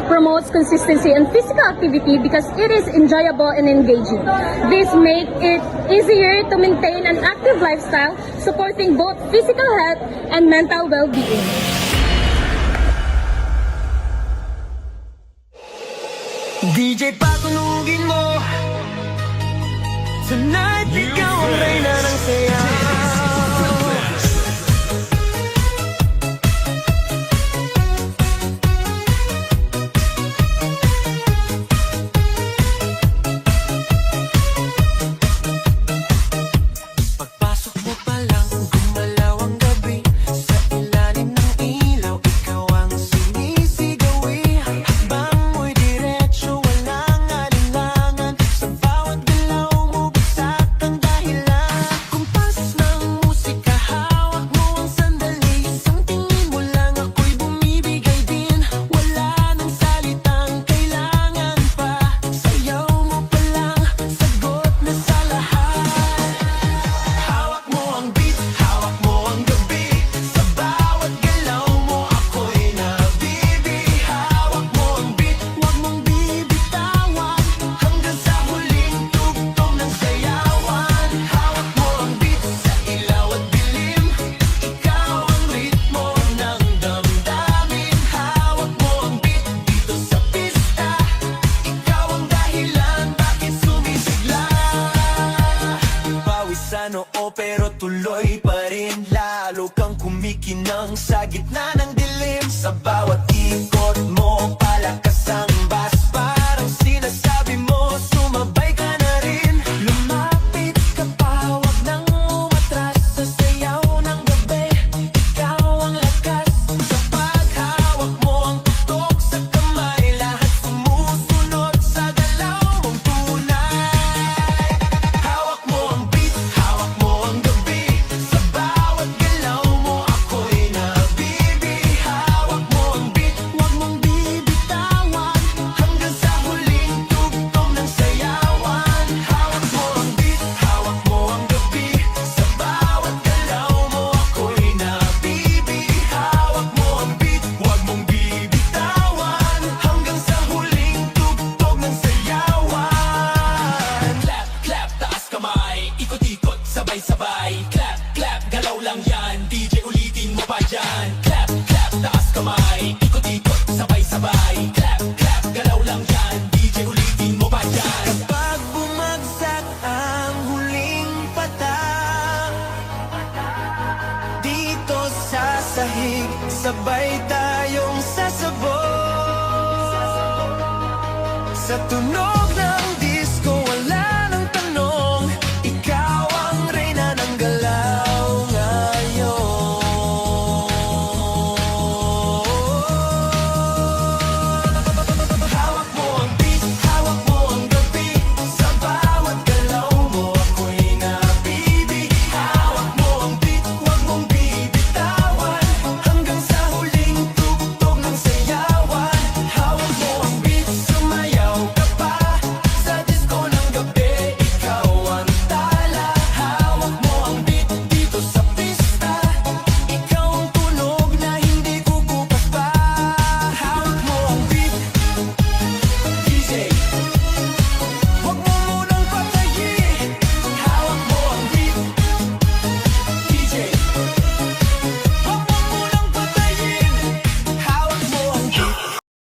promotes consistency and physical activity because it is enjoyable and engaging. This makes it easier to maintain an active lifestyle, supporting both physical health and mental well-being. DJ patunugin mo tonight, ikaw ang reyna ng saya. Pagpasok mo pa lang, gumalaw ang gabi. Sa ilalim ng ilaw, ikaw ang sinisigawi. Habang mo'y diretso, walang alinlangan. Sa bawat galaw mo, bagsak ang dahilan. Kumpas ng musika, hawak mo ang sandali. Isang tingin mo lang, ako'y bumibigay din. Wala nang salitang kailangan pa. Sayaw mo pa lang, sagot na sa lahat. Hawak mo ang beat, hawak mo ang gabi. Sa bawat galaw mo, ako'y nabibi. Hawak mo ang beat, huwag mong bibitawan. Hanggang sa huling tugtog ng sayawan. Hawak mo ang beat, sa ilaw at dilim. Ikaw ang ritmo ng damdamin. Hawak mo ang beat, dito sa pista. Ikaw ang dahilan, bakit sumisigla. Pawisan oo pero tuloy pa rin. Lalo kang kumikinang sa gitna ng dilim. Sa bawat ikot mo, palakas ang bas. Parang sinasabi mo, sumabay ka na rin. Lumapit ka pa, huwag nang umatras. Sa sayaw ng gabi, ikaw ang lakas. Sa paghawak mo ang tutok sa kamay, lahat sumusunod sa galaw mong tunay. Hawak mo ang beat, hawak mo ang gabi. Sa bawat galaw mo, ako'y nabibi. Hawak mo ang beat, huwag mong bibitawan. Hanggang sa huling tugtog ng sayawan. Hawak mo ang beat, hawak mo ang gabi. Sa bawat galaw mo, ako'y nabibi. Hawak mo ang beat, huwag mong bibitawan. Hanggang sa huling tugtog ng sayawan. Clap, clap, taas kamay. Ikot-ikot, sabay-sabay. Clap, clap, galaw lang yan. DJ ulitin mo pa dyan. Clap, clap, taas kamay. Ikot-ikot, sabay-sabay. Clap, clap, galaw lang yan. DJ ulitin mo pa dyan. Kapag bumagsak ang huling patak, dito sa sahig, sabay tayong sasabog. Sa tunog